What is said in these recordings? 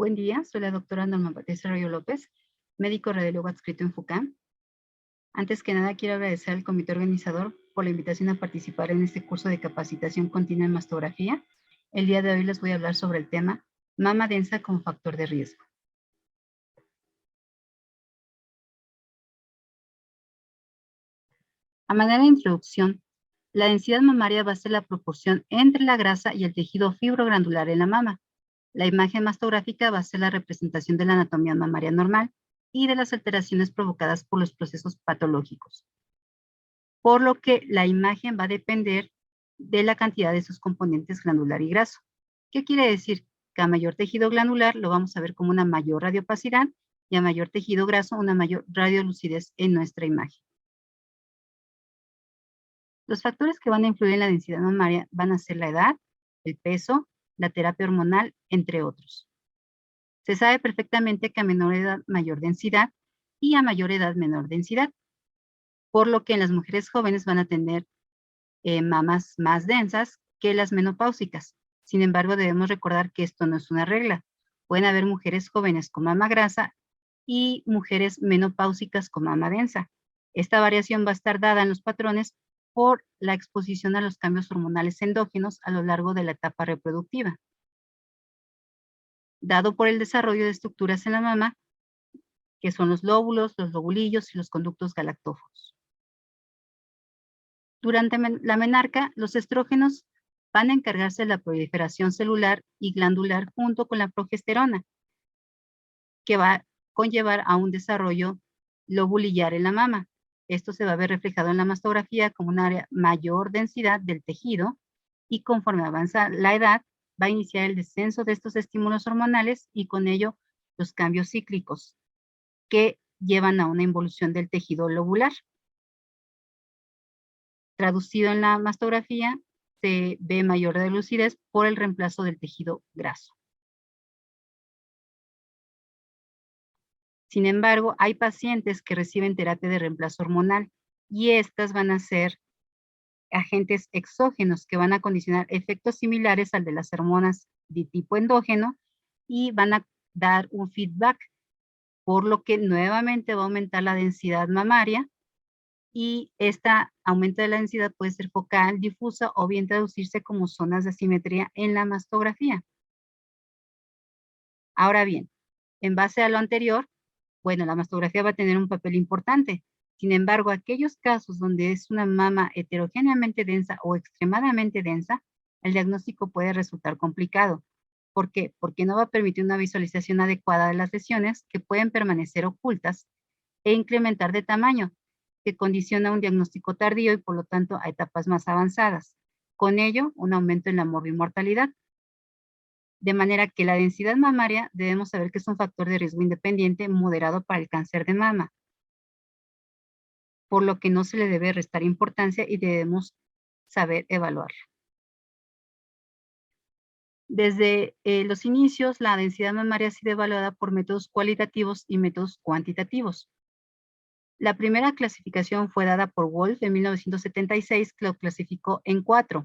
Buen día, soy la doctora Norma Patricia Arroyo López, médico radiólogo adscrito en FUCAM. Antes que nada, quiero agradecer al comité organizador por la invitación a participar en este curso de capacitación continua en mastografía. El día de hoy les voy a hablar sobre el tema mama densa como factor de riesgo. A manera de introducción, la densidad mamaria va a ser la proporción entre la grasa y el tejido fibroglandular en la mama. La imagen mastográfica va a ser la representación de la anatomía mamaria normal y de las alteraciones provocadas por los procesos patológicos, por lo que la imagen va a depender de la cantidad de sus componentes glandular y graso. ¿Qué quiere decir? Que a mayor tejido glandular lo vamos a ver como una mayor radiopacidad y a mayor tejido graso una mayor radiolucidez en nuestra imagen. Los factores que van a influir en la densidad mamaria van a ser la edad, el peso, la terapia hormonal, entre otros. Se sabe perfectamente que a menor edad mayor densidad y a mayor edad menor densidad, por lo que en las mujeres jóvenes van a tener mamas más densas que las menopáusicas. Sin embargo, debemos recordar que esto no es una regla. Pueden haber mujeres jóvenes con mama grasa y mujeres menopáusicas con mama densa. Esta variación va a estar dada en los patrones por la exposición a los cambios hormonales endógenos a lo largo de la etapa reproductiva, dado por el desarrollo de estructuras en la mama, que son los lóbulos, los lobulillos y los conductos galactóforos. Durante la menarca, los estrógenos van a encargarse de la proliferación celular y glandular junto con la progesterona, que va a conllevar a un desarrollo lobulillar en la mama. Esto se va a ver reflejado en la mastografía como un área mayor densidad del tejido y conforme avanza la edad, va a iniciar el descenso de estos estímulos hormonales y con ello los cambios cíclicos que llevan a una involución del tejido lobular. Traducido en la mastografía, se ve mayor de lucidez por el reemplazo del tejido graso. Sin embargo, hay pacientes que reciben terapia de reemplazo hormonal y estas van a ser agentes exógenos que van a condicionar efectos similares al de las hormonas de tipo endógeno y van a dar un feedback, por lo que nuevamente va a aumentar la densidad mamaria y este aumento de la densidad puede ser focal, difusa o bien traducirse como zonas de asimetría en la mastografía. Ahora bien, en base a lo anterior, bueno, la mastografía va a tener un papel importante. Sin embargo, aquellos casos donde es una mama heterogéneamente densa o extremadamente densa, el diagnóstico puede resultar complicado. ¿Por qué? Porque no va a permitir una visualización adecuada de las lesiones que pueden permanecer ocultas e incrementar de tamaño, que condiciona un diagnóstico tardío y por lo tanto a etapas más avanzadas. Con ello, un aumento en la morbimortalidad. De manera que la densidad mamaria debemos saber que es un factor de riesgo independiente moderado para el cáncer de mama, por lo que no se le debe restar importancia y debemos saber evaluarla. Desde los inicios, la densidad mamaria ha sido evaluada por métodos cualitativos y métodos cuantitativos. La primera clasificación fue dada por Wolf en 1976, que lo clasificó en 4,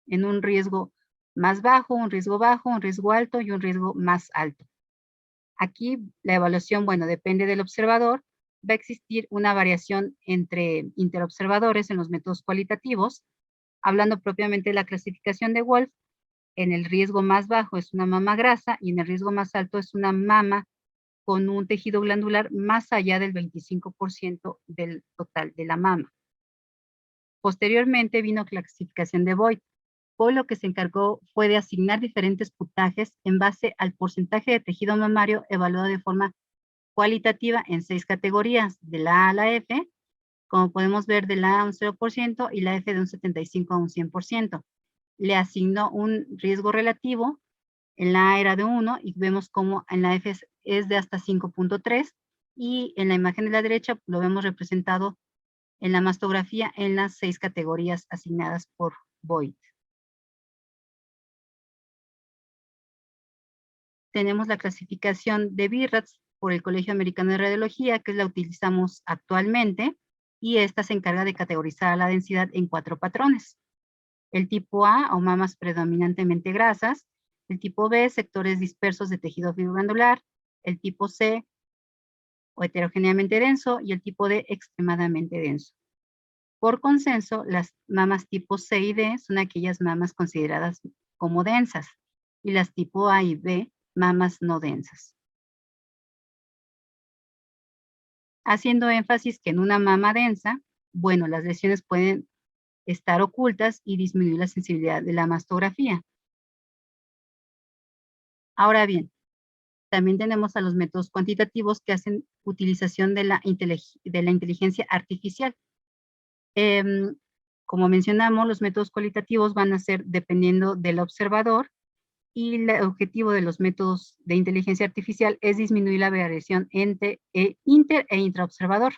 en un riesgo más bajo, un riesgo alto y un riesgo más alto. Aquí la evaluación, bueno, depende del observador. Va a existir una variación entre interobservadores en los métodos cualitativos. Hablando propiamente de la clasificación de Wolf, en el riesgo más bajo es una mama grasa y en el riesgo más alto es una mama con un tejido glandular más allá del 25% del total de la mama. Posteriormente vino clasificación de Boyd. Boyd lo que se encargó fue de asignar diferentes puntajes en base al porcentaje de tejido mamario evaluado de forma cualitativa en 6 categorías, de la A a la F, como podemos ver de la A a un 0% y la F de un 75 a un 100%. Le asignó un riesgo relativo, en la A era de 1 y vemos como en la F es de hasta 5.3 y en la imagen de la derecha lo vemos representado en la mastografía en las 6 categorías asignadas por Boyd. Tenemos la clasificación de BIRATS por el Colegio Americano de Radiología, que la utilizamos actualmente, y esta se encarga de categorizar la densidad en 4 patrones. El tipo A, o mamas predominantemente grasas, El tipo B, sectores dispersos de tejido fibroglandular. El tipo C, o heterogéneamente denso, y el tipo D, extremadamente denso. Por consenso, las mamas tipo C y D son aquellas mamas consideradas como densas, y las tipo A y B, mamas no densas. Haciendo énfasis que en una mama densa, bueno, las lesiones pueden estar ocultas y disminuir la sensibilidad de la mastografía. Ahora bien, también tenemos a los métodos cuantitativos que hacen utilización de la inteligencia artificial. Como mencionamos, los métodos cualitativos van a ser dependiendo del observador, y el objetivo de los métodos de inteligencia artificial es disminuir la variación entre inter e intraobservador,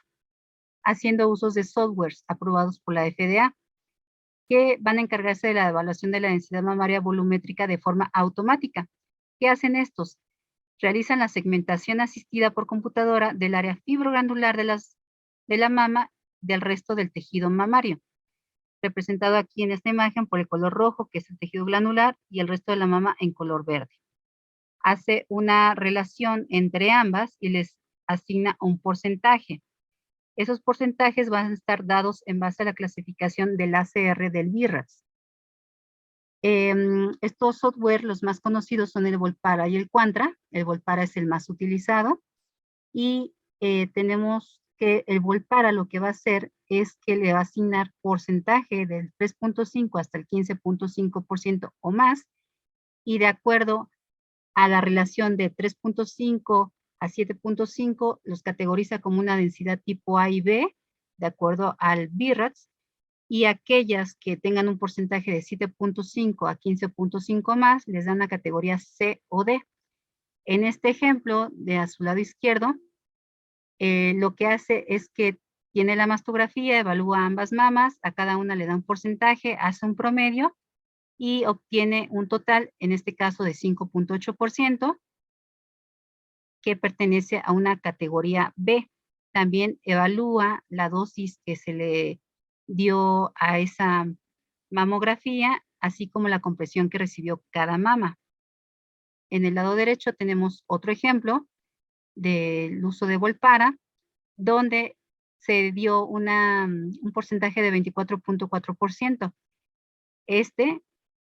haciendo usos de softwares aprobados por la FDA, que van a encargarse de la evaluación de la densidad mamaria volumétrica de forma automática. ¿Qué hacen estos? Realizan la segmentación asistida por computadora del área fibroglandular de la mama del resto del tejido mamario, representado aquí en esta imagen por el color rojo, que es el tejido glandular, y el resto de la mama en color verde. Hace una relación entre ambas y les asigna un porcentaje. Esos porcentajes van a estar dados en base a la clasificación del ACR del BIRADS. Estos software, los más conocidos son el Volpara y el Quantra. El Volpara es el más utilizado, y tenemos que el Volpara lo que va a hacer es que le va a asignar porcentaje del 3.5 hasta el 15.5% o más, y de acuerdo a la relación de 3.5 a 7.5 los categoriza como una densidad tipo A y B, de acuerdo al BIRADS, y aquellas que tengan un porcentaje de 7.5 a 15.5 más, les dan la categoría C o D. En este ejemplo, de a su lado izquierdo, lo que hace es que tiene la mastografía, evalúa ambas mamas, a cada una le da un porcentaje, hace un promedio y obtiene un total, en este caso de 5.8%, que pertenece a una categoría B. También evalúa la dosis que se le dio a esa mamografía, así como la compresión que recibió cada mama. En el lado derecho tenemos otro ejemplo del uso de Volpara, donde se dio un porcentaje de 24.4%.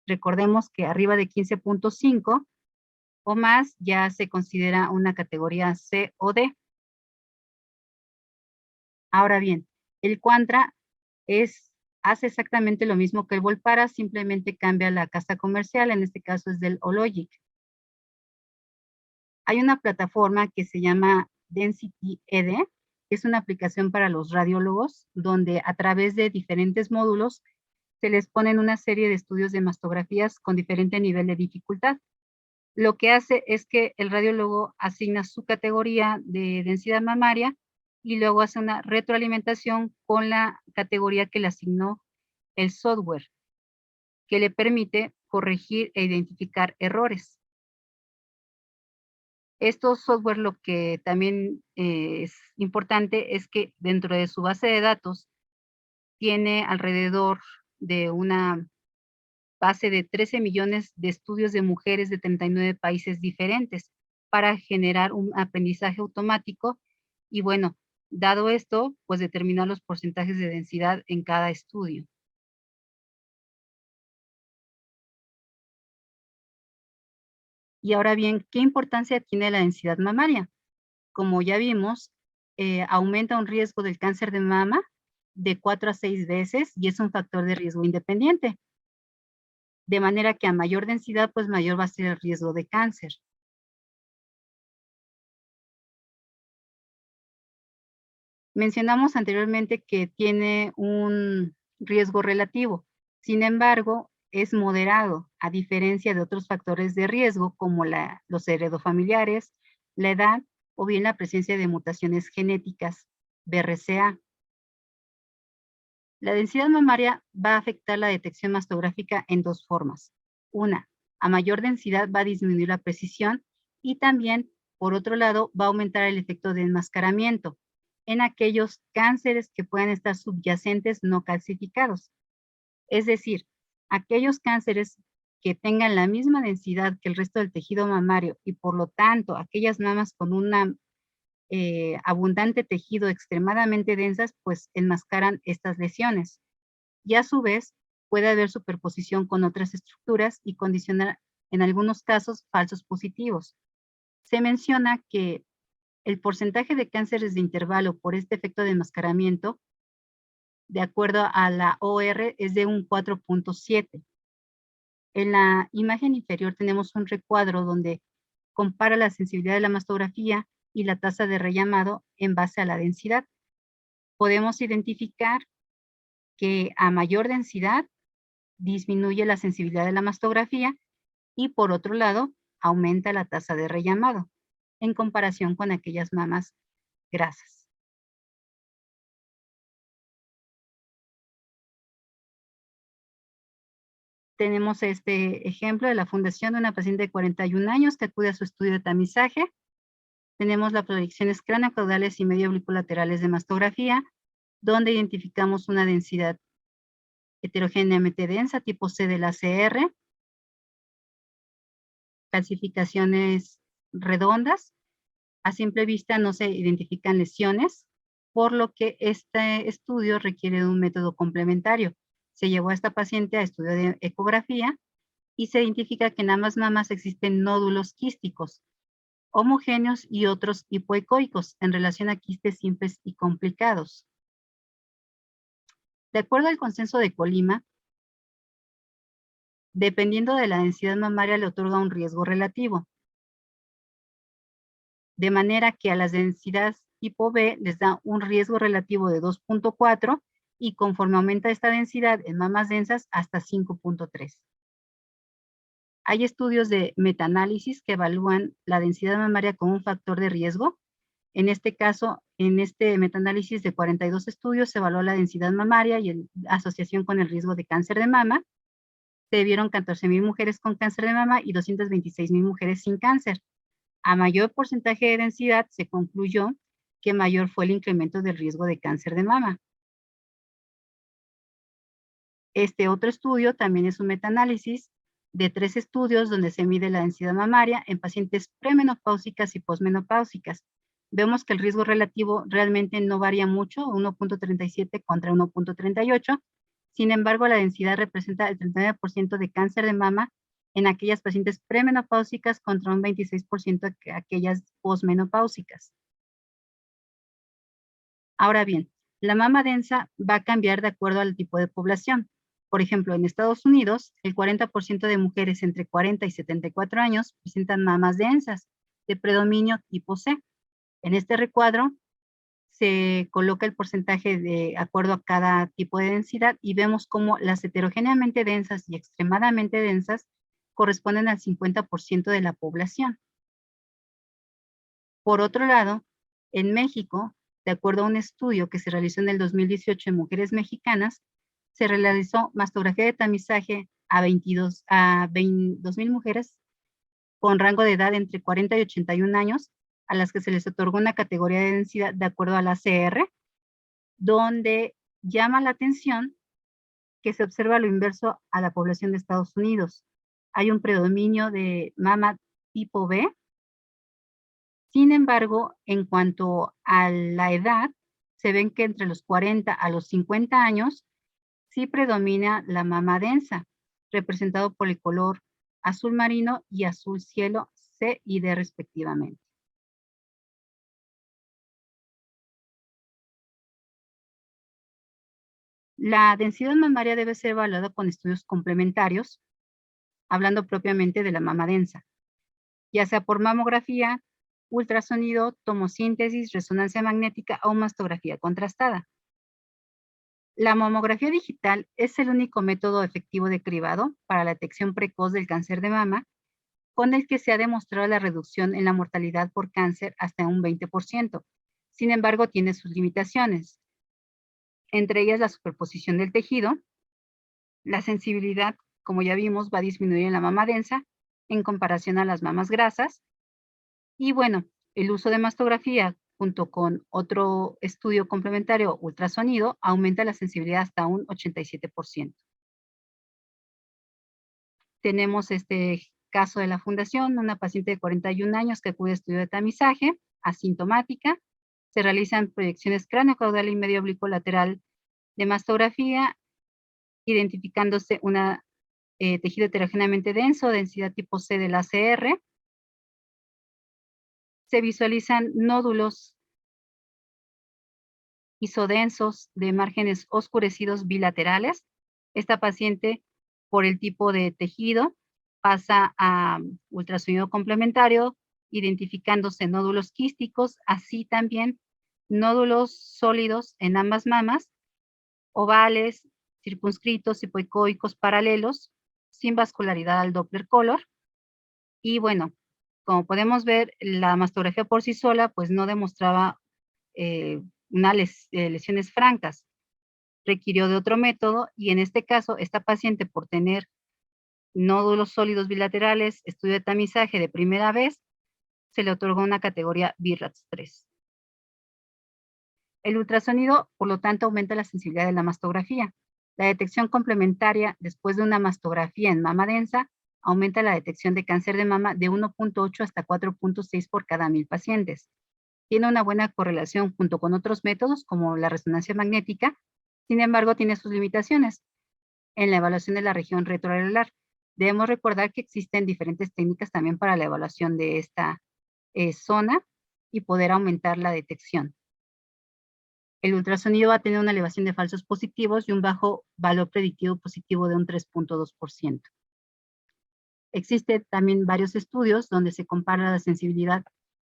Recordemos que arriba de 15.5 o más ya se considera una categoría C o D. Ahora bien, el Quantra hace exactamente lo mismo que el Volpara, simplemente cambia la casa comercial, en este caso es del Hologic. Hay una plataforma que se llama Density ED, que es una aplicación para los radiólogos, donde a través de diferentes módulos se les ponen una serie de estudios de mastografías con diferente nivel de dificultad. Lo que hace es que el radiólogo asigna su categoría de densidad mamaria y luego hace una retroalimentación con la categoría que le asignó el software, que le permite corregir e identificar errores. Estos software, lo que también es importante es que dentro de su base de datos tiene alrededor de una base de 13 millones de estudios de mujeres de 39 países diferentes para generar un aprendizaje automático y, bueno, dado esto, pues determinar los porcentajes de densidad en cada estudio. Y ahora bien, ¿qué importancia tiene la densidad mamaria? Como ya vimos, aumenta un riesgo del cáncer de mama de 4 a 6 veces y es un factor de riesgo independiente. De manera que a mayor densidad, pues mayor va a ser el riesgo de cáncer. Mencionamos anteriormente que tiene un riesgo relativo, sin embargo, es moderado, a diferencia de otros factores de riesgo como los heredofamiliares, la edad o bien la presencia de mutaciones genéticas, BRCA. La densidad mamaria va a afectar la detección mastográfica en dos formas. Una, a mayor densidad va a disminuir la precisión y también, por otro lado, va a aumentar el efecto de enmascaramiento en aquellos cánceres que pueden estar subyacentes no calcificados. Es decir, aquellos cánceres que tengan la misma densidad que el resto del tejido mamario y por lo tanto aquellas mamas con una abundante tejido extremadamente densas, pues enmascaran estas lesiones. Y a su vez, puede haber superposición con otras estructuras y condicionar en algunos casos falsos positivos. Se menciona que el porcentaje de cánceres de intervalo por este efecto de enmascaramiento, de acuerdo a la OR, es de un 4.7. En la imagen inferior tenemos un recuadro donde compara la sensibilidad de la mastografía y la tasa de rellamado en base a la densidad. Podemos identificar que a mayor densidad disminuye la sensibilidad de la mastografía y por otro lado aumenta la tasa de rellamado en comparación con aquellas mamas grasas. Tenemos este ejemplo de la fundación de una paciente de 41 años que acude a su estudio de tamizaje. Tenemos las proyecciones craneocaudales y medio oblicuolaterales de mastografía, donde identificamos una densidad heterogéneamente densa, tipo C del ACR, calcificaciones redondas. A simple vista no se identifican lesiones, por lo que este estudio requiere de un método complementario. Se llevó a esta paciente a estudio de ecografía y se identifica que en ambas mamas existen nódulos quísticos, homogéneos y otros hipoecoicos en relación a quistes simples y complicados. De acuerdo al consenso de Colima, dependiendo de la densidad mamaria le otorga un riesgo relativo. De manera que a las densidades tipo B les da un riesgo relativo de 2.4 y conforme aumenta esta densidad en mamas densas hasta 5.3. Hay estudios de metaanálisis que evalúan la densidad mamaria como un factor de riesgo. En este caso, en este metaanálisis de 42 estudios se evaluó la densidad mamaria y en asociación con el riesgo de cáncer de mama. Se vieron 14,000 mujeres con cáncer de mama y 226,000 mujeres sin cáncer. A mayor porcentaje de densidad se concluyó que mayor fue el incremento del riesgo de cáncer de mama. Este otro estudio también es un metaanálisis de 3 estudios donde se mide la densidad mamaria en pacientes premenopáusicas y posmenopáusicas. Vemos que el riesgo relativo realmente no varía mucho, 1.37 contra 1.38. Sin embargo, la densidad representa el 39% de cáncer de mama en aquellas pacientes premenopáusicas contra un 26% de aquellas posmenopáusicas. Ahora bien, la mama densa va a cambiar de acuerdo al tipo de población. Por ejemplo, en Estados Unidos, el 40% de mujeres entre 40 y 74 años presentan mamas densas de predominio tipo C. En este recuadro se coloca el porcentaje de acuerdo a cada tipo de densidad y vemos cómo las heterogéneamente densas y extremadamente densas corresponden al 50% de la población. Por otro lado, en México, de acuerdo a un estudio que se realizó en el 2018 en mujeres mexicanas, se realizó mastografía de tamizaje a 22,000 mujeres con rango de edad entre 40 y 81 años, a las que se les otorgó una categoría de densidad de acuerdo a la CR, donde llama la atención que se observa lo inverso a la población de Estados Unidos. Hay un predominio de mama tipo B. Sin embargo, en cuanto a la edad, se ven que entre los 40 a los 50 años sí predomina la mama densa, representado por el color azul marino y azul cielo C y D respectivamente. La densidad mamaria debe ser evaluada con estudios complementarios, hablando propiamente de la mama densa, ya sea por mamografía, ultrasonido, tomosíntesis, resonancia magnética o mastografía contrastada. La mamografía digital es el único método efectivo de cribado para la detección precoz del cáncer de mama, con el que se ha demostrado la reducción en la mortalidad por cáncer hasta un 20%. Sin embargo, tiene sus limitaciones, entre ellas la superposición del tejido, la sensibilidad, como ya vimos, va a disminuir en la mama densa en comparación a las mamas grasas. Y bueno, el uso de mastografía junto con otro estudio complementario, ultrasonido, aumenta la sensibilidad hasta un 87%. Tenemos este caso de la fundación, una paciente de 41 años que acude a estudio de tamizaje, asintomática. Se realizan proyecciones cráneo-caudal y medio oblicuo lateral de mastografía, identificándose una tejido heterogéneamente denso, densidad tipo C del ACR. Se visualizan nódulos isodensos de márgenes oscurecidos bilaterales. Esta paciente, por el tipo de tejido, pasa a ultrasonido complementario, identificándose nódulos quísticos, así también nódulos sólidos en ambas mamas, ovales, circunscritos, hipoicoicos paralelos, sin vascularidad al Doppler color. Y bueno, como podemos ver, la mastografía por sí sola pues no demostraba lesiones francas. Requirió de otro método y en este caso, esta paciente por tener nódulos sólidos bilaterales, estudio de tamizaje de primera vez, se le otorgó una categoría BIRATS 3. El ultrasonido, por lo tanto, aumenta la sensibilidad de la mastografía. La detección complementaria después de una mastografía en mama densa aumenta la detección de cáncer de mama de 1.8 hasta 4.6 por cada 1000 pacientes. Tiene una buena correlación junto con otros métodos como la resonancia magnética, sin embargo tiene sus limitaciones en la evaluación de la región retroareolar. Debemos recordar que existen diferentes técnicas también para la evaluación de esta zona y poder aumentar la detección. El ultrasonido va a tener una elevación de falsos positivos y un bajo valor predictivo positivo de un 3.2%. Existen también varios estudios donde se compara la sensibilidad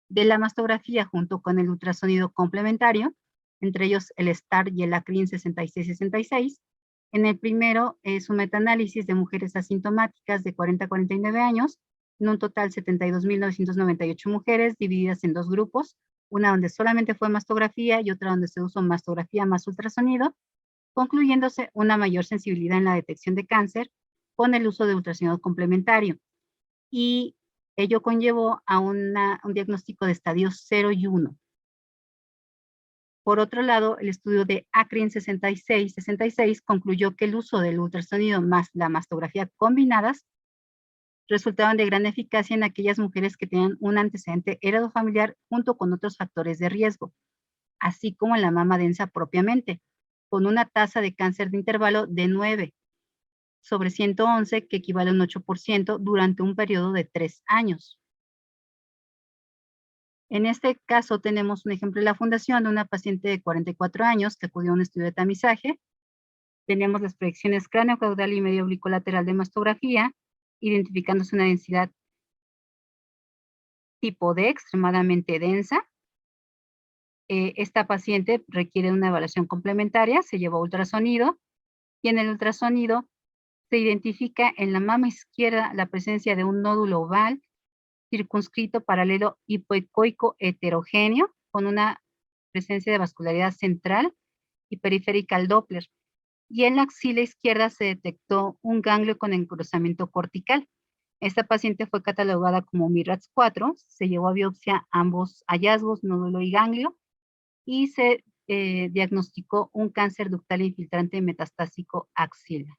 de la mastografía junto con el ultrasonido complementario, entre ellos el STAR y el ACRIN 6666. En el primero es un metaanálisis de mujeres asintomáticas de 40 a 49 años, en un total 72.998 mujeres divididas en dos grupos, una donde solamente fue mastografía y otra donde se usó mastografía más ultrasonido, concluyéndose una mayor sensibilidad en la detección de cáncer con el uso de ultrasonido complementario. Y ello conllevó a un diagnóstico de estadios 0 y 1. Por otro lado, el estudio de ACRIN 6666 concluyó que el uso del ultrasonido más la mastografía combinadas resultaban de gran eficacia en aquellas mujeres que tenían un antecedente heredofamiliar junto con otros factores de riesgo, así como en la mama densa propiamente, con una tasa de cáncer de intervalo de 9 sobre 111, que equivale a un 8% durante un periodo de 3 años. En este caso tenemos un ejemplo de la fundación de una paciente de 44 años que acudió a un estudio de tamizaje. Tenemos las proyecciones cráneo-caudal y medio oblicuo lateral de mastografía, identificándose una densidad tipo D extremadamente densa. Esta paciente requiere una evaluación complementaria, se llevó ultrasonido y en el ultrasonido se identifica en la mama izquierda la presencia de un nódulo oval circunscrito paralelo hipoecoico heterogéneo con una presencia de vascularidad central y periférica al Doppler. Y en la axila izquierda se detectó un ganglio con engrosamiento cortical. Esta paciente fue catalogada como MIRATS 4, se llevó a biopsia ambos hallazgos, nódulo y ganglio, y se diagnosticó un cáncer ductal infiltrante metastásico axila.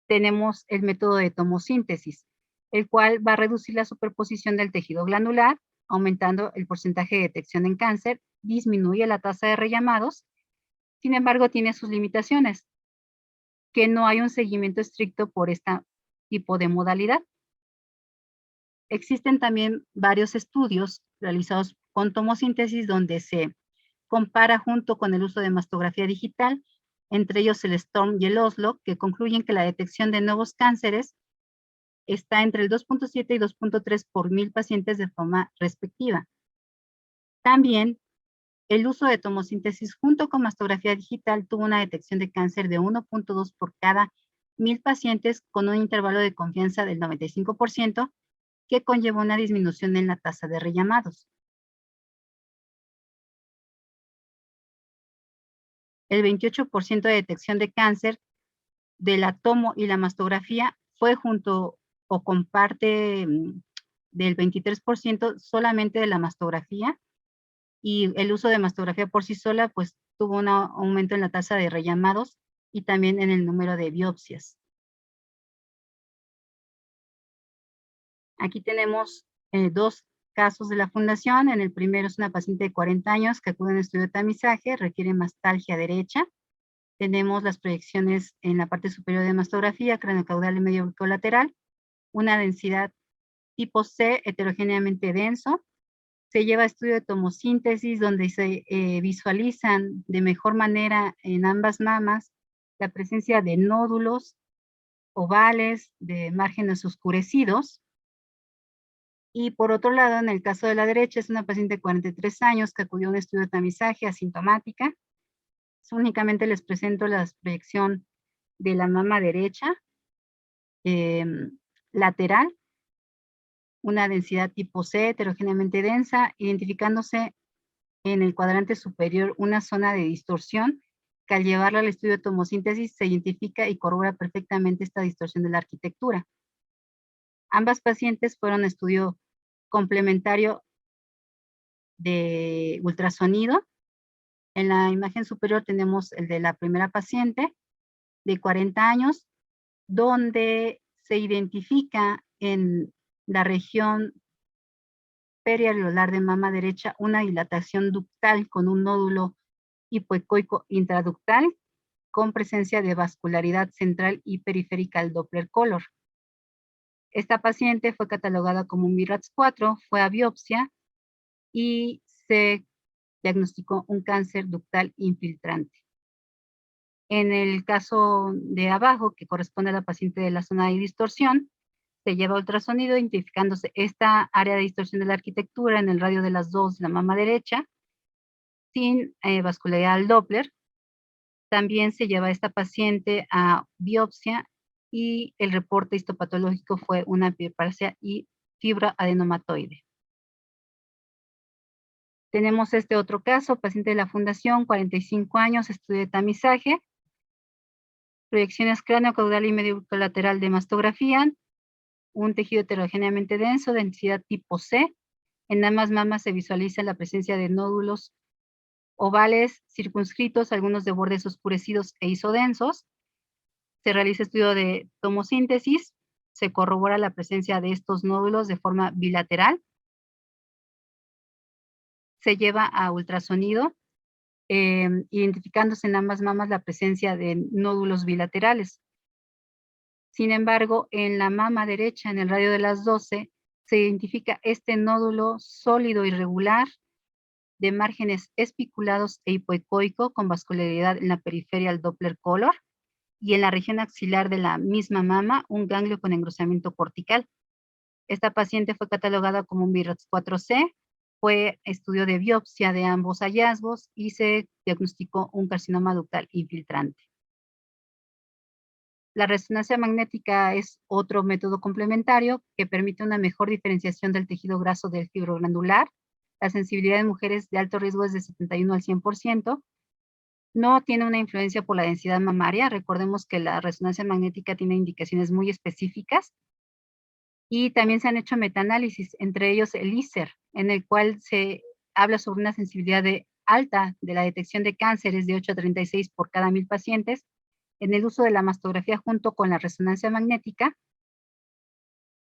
Tenemos el método de tomosíntesis, el cual va a reducir la superposición del tejido glandular, aumentando el porcentaje de detección en cáncer, disminuye la tasa de rellamados, sin embargo tiene sus limitaciones, que no hay un seguimiento estricto por este tipo de modalidad. Existen también varios estudios realizados con tomosíntesis donde se compara junto con el uso de mastografía digital, entre ellos el STORM y el OSLO, que concluyen que la detección de nuevos cánceres está entre el 2.7 y 2.3 por 1000 pacientes de forma respectiva. También el uso de tomosíntesis junto con mastografía digital tuvo una detección de cáncer de 1.2 por cada 1000 pacientes con un intervalo de confianza del 95%, que conllevó una disminución en la tasa de rellamados. El 28% de detección de cáncer de la tomo y la mastografía fue junto o con parte del 23% solamente de la mastografía, y el uso de mastografía por sí sola pues tuvo un aumento en la tasa de rellamados y también en el número de biopsias. Aquí tenemos 2 casos de la fundación. En el primero es una paciente de 40 años que acude a un estudio de tamizaje, requiere mastalgia derecha. Tenemos las proyecciones en la parte superior de mastografía, craneocaudal y medio colateral, una densidad tipo C heterogéneamente denso. Se lleva a estudio de tomosíntesis donde se visualizan de mejor manera en ambas mamas la presencia de nódulos ovales de márgenes oscurecidos. Y por otro lado, en el caso de la derecha, es una paciente de 43 años que acudió a un estudio de tamizaje asintomática. Únicamente les presento la proyección de la mama derecha, lateral, una densidad tipo C, heterogéneamente densa, identificándose en el cuadrante superior una zona de distorsión, que al llevarla al estudio de tomosíntesis se identifica y corrobora perfectamente esta distorsión de la arquitectura. Ambas pacientes fueron estudio complementario de ultrasonido. En la imagen superior tenemos el de la primera paciente de 40 años, donde se identifica en la región periareolar de mama derecha una dilatación ductal con un nódulo hipoecoico intraductal con presencia de vascularidad central y periférica al Doppler color. Esta paciente fue catalogada como un BRAF 4, fue a biopsia y se diagnosticó un cáncer ductal infiltrante. En el caso de abajo, que corresponde a la paciente de la zona de distorsión, se lleva ultrasonido identificándose esta área de distorsión de la arquitectura en el radio de las 2 de la mama derecha, sin vascularidad al Doppler. También se lleva a esta paciente a biopsia y el reporte histopatológico fue una biopsia y fibra adenomatoide. Tenemos este otro caso, paciente de la fundación, 45 años, estudio de tamizaje, proyecciones cráneo-caudal y medio colateral de mastografía, un tejido heterogéneamente denso, densidad tipo C. En ambas mamas se visualiza la presencia de nódulos ovales circunscritos, algunos de bordes oscurecidos e isodensos. Se realiza estudio de tomosíntesis, se corrobora la presencia de estos nódulos de forma bilateral. Se lleva a ultrasonido, identificándose en ambas mamas la presencia de nódulos bilaterales. Sin embargo, en la mama derecha, en el radio de las 12, se identifica este nódulo sólido irregular de márgenes espiculados e hipoecoico con vascularidad en la periferia al Doppler color y en la región axilar de la misma mama un ganglio con engrosamiento cortical. Esta paciente fue catalogada como un BRAF 4C, fue estudio de biopsia de ambos hallazgos y se diagnosticó un carcinoma ductal infiltrante. La resonancia magnética es otro método complementario que permite una mejor diferenciación del tejido graso del fibroglandular. La sensibilidad de mujeres de alto riesgo es de 71 al 100%. No tiene una influencia por la densidad mamaria. Recordemos que la resonancia magnética tiene indicaciones muy específicas. Y también se han hecho metaanálisis, entre ellos el ICER, en el cual se habla sobre una sensibilidad alta de la detección de cánceres de 8 a 36 por cada 1000 pacientes en el uso de la mastografía junto con la resonancia magnética,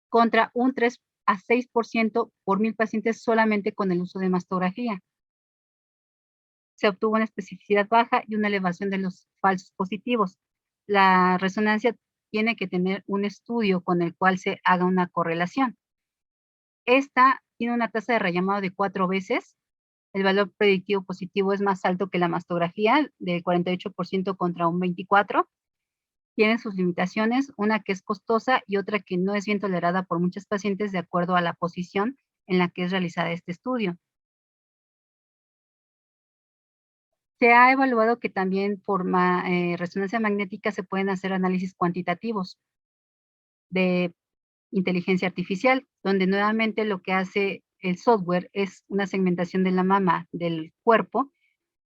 contra un 3 a 6% por 1000 pacientes solamente con el uso de mastografía. Se obtuvo una especificidad baja y una elevación de los falsos positivos. La resonancia tiene que tener un estudio con el cual se haga una correlación. Esta tiene una tasa de rellamado de 4 veces. El valor predictivo positivo es más alto que la mastografía, de 48% contra un 24%. Tiene sus limitaciones, una que es costosa y otra que no es bien tolerada por muchos pacientes de acuerdo a la posición en la que es realizada este estudio. Se ha evaluado que también por resonancia magnética se pueden hacer análisis cuantitativos de inteligencia artificial, donde nuevamente lo que hace el software es una segmentación de la mama del cuerpo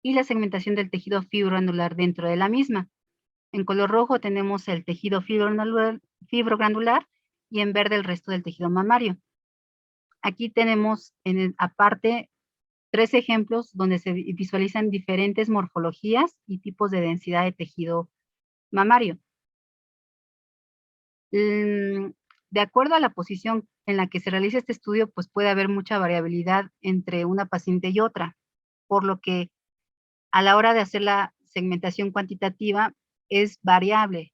y la segmentación del tejido fibrogranular dentro de la misma. En color rojo tenemos el tejido fibrogranular y en verde el resto del tejido mamario. Aquí tenemos aparte 3 ejemplos donde se visualizan diferentes morfologías y tipos de densidad de tejido mamario. De acuerdo a la posición en la que se realiza este estudio, pues puede haber mucha variabilidad entre una paciente y otra, por lo que a la hora de hacer la segmentación cuantitativa es variable.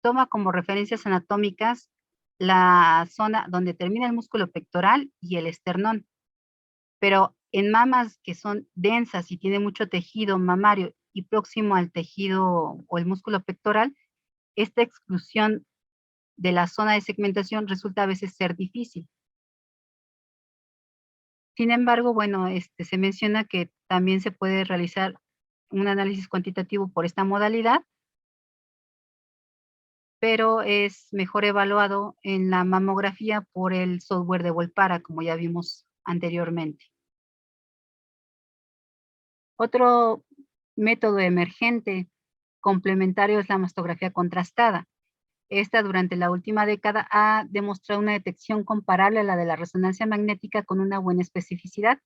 Toma como referencias anatómicas la zona donde termina el músculo pectoral y el esternón, pero en mamas que son densas y tiene mucho tejido mamario y próximo al tejido o el músculo pectoral, esta exclusión de la zona de segmentación resulta a veces ser difícil. Sin embargo, bueno, se menciona que también se puede realizar un análisis cuantitativo por esta modalidad, pero es mejor evaluado en la mamografía por el software de Volpara, como ya vimos anteriormente. Otro método emergente complementario es la mastografía contrastada. Esta durante la última década ha demostrado una detección comparable a la de la resonancia magnética con una buena especificidad,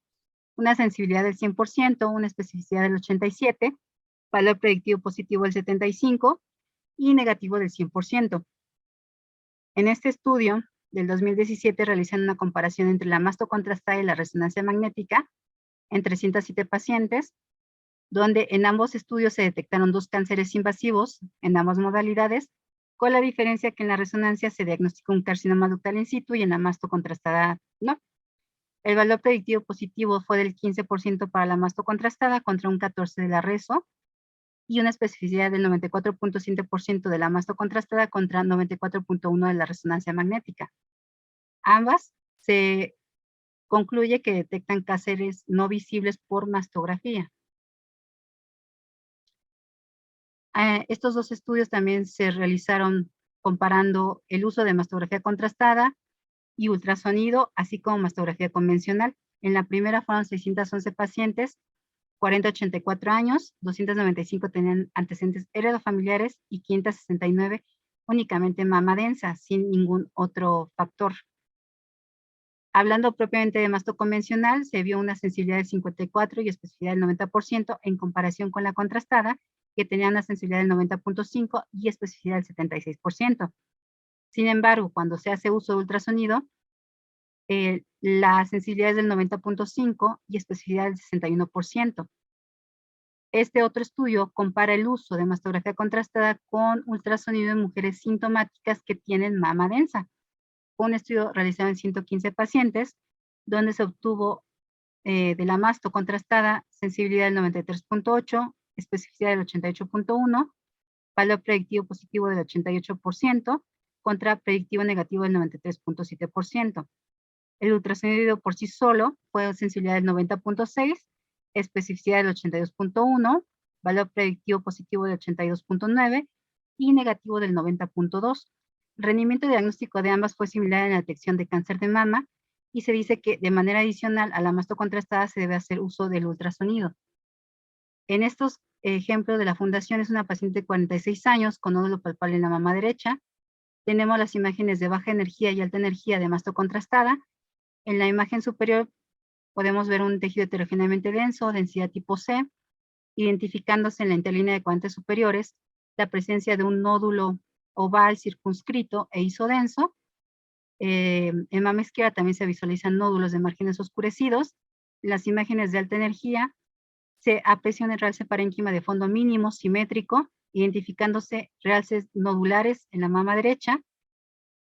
una sensibilidad del 100%, una especificidad del 87%, valor predictivo positivo del 75% y negativo del 100%. En este estudio del 2017 realizan una comparación entre la masto contrastada y la resonancia magnética en 307 pacientes, donde en ambos estudios se detectaron 2 cánceres invasivos en ambas modalidades, con la diferencia que en la resonancia se diagnosticó un carcinoma ductal in situ y en la masto contrastada no. El valor predictivo positivo fue del 15% para la masto contrastada contra un 14% de la reso y una especificidad del 94.7% de la masto contrastada contra 94.1% de la resonancia magnética. Ambas se concluye que detectan cánceres no visibles por mastografía. Estos 2 estudios también se realizaron comparando el uso de mastografía contrastada y ultrasonido, así como mastografía convencional. En la primera fueron 611 pacientes, 40 a 84 años, 295 tenían antecedentes heredofamiliares y 569 únicamente mama densa, sin ningún otro factor. Hablando propiamente de masto convencional, se vio una sensibilidad del 54 y especificidad del 90% en comparación con la contrastada, que tenía una sensibilidad del 90.5 y especificidad del 76%. Sin embargo, cuando se hace uso de ultrasonido, la sensibilidad es del 90.5 y especificidad del 61%. Este otro estudio compara el uso de mastografía contrastada con ultrasonido en mujeres sintomáticas que tienen mama densa. Fue un estudio realizado en 115 pacientes, donde se obtuvo de la masto contrastada sensibilidad del 93.8, especificidad del 88.1, valor predictivo positivo del 88%, contra predictivo negativo del 93.7%. El ultrasonido por sí solo fue sensibilidad del 90.6, especificidad del 82.1, valor predictivo positivo del 82.9 y negativo del 90.2. El rendimiento diagnóstico de ambas fue similar en la detección de cáncer de mama y se dice que de manera adicional a la masto contrastada se debe hacer uso del ultrasonido. En estos ejemplos de la fundación es una paciente de 46 años con nódulo palpable en la mama derecha. Tenemos las imágenes de baja energía y alta energía de masto contrastada. En la imagen superior podemos ver un tejido heterogéneamente denso, densidad tipo C, identificándose en la interlínea de cuadrantes superiores la presencia de un nódulo oval circunscrito e isodenso. En mama izquierda también se visualizan nódulos de márgenes oscurecidos. En las imágenes de alta energía se aprecia un realce parénquima de fondo mínimo, simétrico, identificándose realces nodulares en la mama derecha,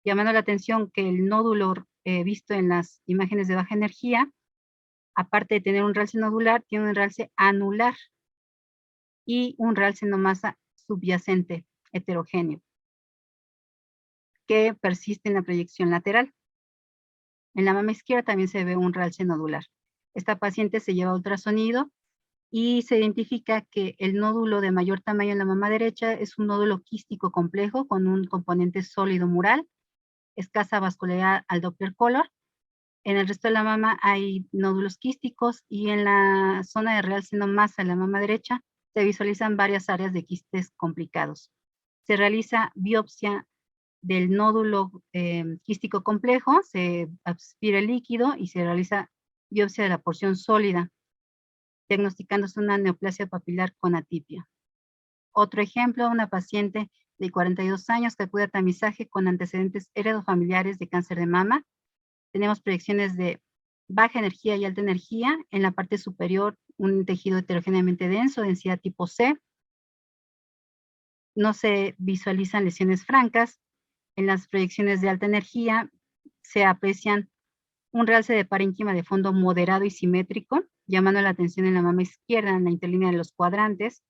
llamando la atención que el nódulo visto en las imágenes de baja energía, aparte de tener un realce nodular, tiene un realce anular y un realce no masa subyacente heterogéneo, que persiste en la proyección lateral. En la mama izquierda también se ve un realce nodular. Esta paciente se lleva ultrasonido y se identifica que el nódulo de mayor tamaño en la mama derecha es un nódulo quístico complejo con un componente sólido mural, escasa vascularidad al Doppler color. En el resto de la mama hay nódulos quísticos y en la zona de realce no masa en la mama derecha se visualizan varias áreas de quistes complicados. Se realiza biopsia del nódulo quístico complejo, se aspira el líquido y se realiza biopsia de la porción sólida, diagnosticándose una neoplasia papilar con atipia. Otro ejemplo, una paciente de 42 años que acude a tamizaje con antecedentes heredofamiliares de cáncer de mama. Tenemos proyecciones de baja energía y alta energía. En la parte superior, un tejido heterogéneamente denso, densidad tipo C. No se visualizan lesiones francas. En las proyecciones de alta energía se aprecian un realce de parénquima de fondo moderado y simétrico, llamando la atención en la mama izquierda, en la interlínea de los cuadrantes.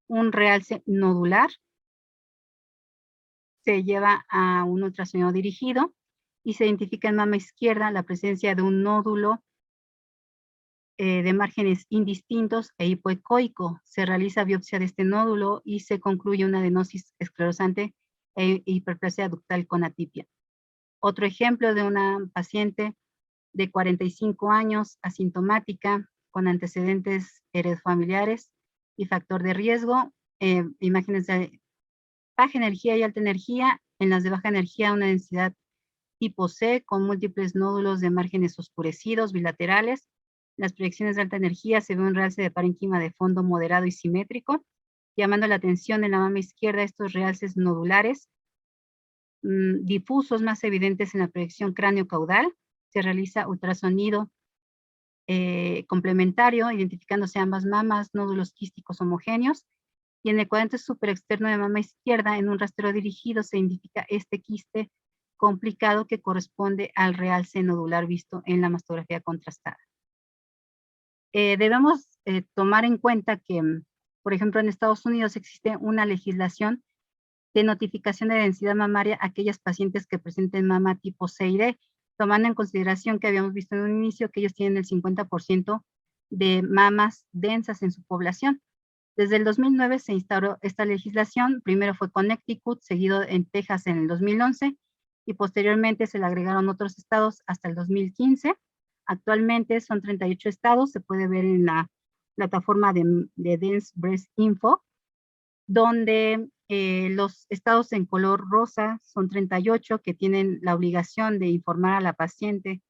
Un realce nodular se lleva a un ultrasonido dirigido y se identifica en mama izquierda la presencia de un nódulo de márgenes indistintos e hipoecoico. Se realiza biopsia de este nódulo y se concluye una adenosis esclerosante e hiperplasia ductal con atipia. Otro ejemplo de una paciente de 45 años, asintomática, con antecedentes heredofamiliares y factor de riesgo, imágenes de baja energía y alta energía. En las de baja energía, una densidad tipo C con múltiples nódulos de márgenes oscurecidos bilaterales. Las proyecciones de alta energía se ve un realce de parénquima de fondo moderado y simétrico, llamando la atención en la mama izquierda estos realces nodulares difusos más evidentes en la proyección cráneo-caudal. Se realiza ultrasonido complementario, identificándose ambas mamas, nódulos quísticos homogéneos, y en el cuadrante superexterno de mama izquierda, en un rastreo dirigido, se identifica este quiste complicado que corresponde al realce nodular visto en la mastografía contrastada. Debemos tomar en cuenta que, por ejemplo, en Estados Unidos existe una legislación de notificación de densidad mamaria a aquellas pacientes que presenten mama tipo C y D, tomando en consideración que habíamos visto en un inicio que ellos tienen el 50% de mamas densas en su población. Desde el 2009 se instauró esta legislación, primero fue Connecticut, seguido en Texas en el 2011, y posteriormente se le agregaron otros estados hasta el 2015. Actualmente son 38 estados, se puede ver en la plataforma de Dense Breast Info, donde los estados en color rosa son 38 que tienen la obligación de informar a la paciente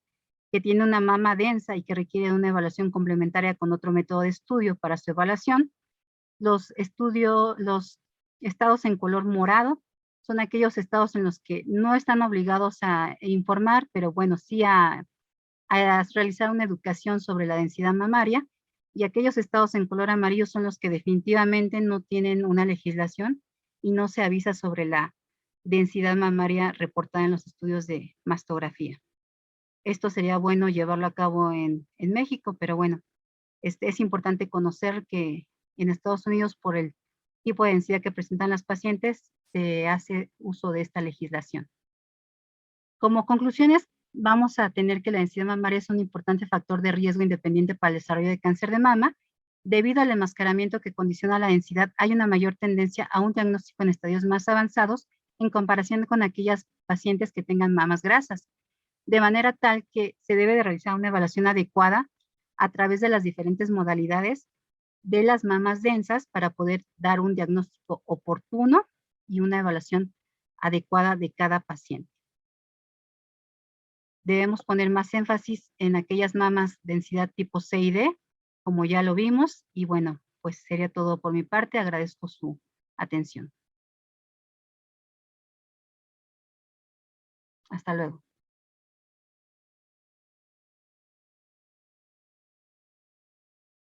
que tiene una mama densa y que requiere de una evaluación complementaria con otro método de estudio para su evaluación. Los estados en color morado son aquellos estados en los que no están obligados a informar, pero bueno, sí a realizar una educación sobre la densidad mamaria, y aquellos estados en color amarillo son los que definitivamente no tienen una legislación y no se avisa sobre la densidad mamaria reportada en los estudios de mastografía. Esto sería bueno llevarlo a cabo en México, pero bueno, es importante conocer que en Estados Unidos, por el tipo de densidad que presentan las pacientes, se hace uso de esta legislación. Como conclusiones, vamos a tener que la densidad mamaria es un importante factor de riesgo independiente para el desarrollo de cáncer de mama. Debido al enmascaramiento que condiciona la densidad, hay una mayor tendencia a un diagnóstico en estadios más avanzados en comparación con aquellas pacientes que tengan mamas grasas, de manera tal que se debe de realizar una evaluación adecuada a través de las diferentes modalidades de las mamas densas para poder dar un diagnóstico oportuno y una evaluación adecuada de cada paciente. Debemos poner más énfasis en aquellas mamas densidad tipo C y D, como ya lo vimos, y bueno, pues sería todo por mi parte. Agradezco su atención. Hasta luego.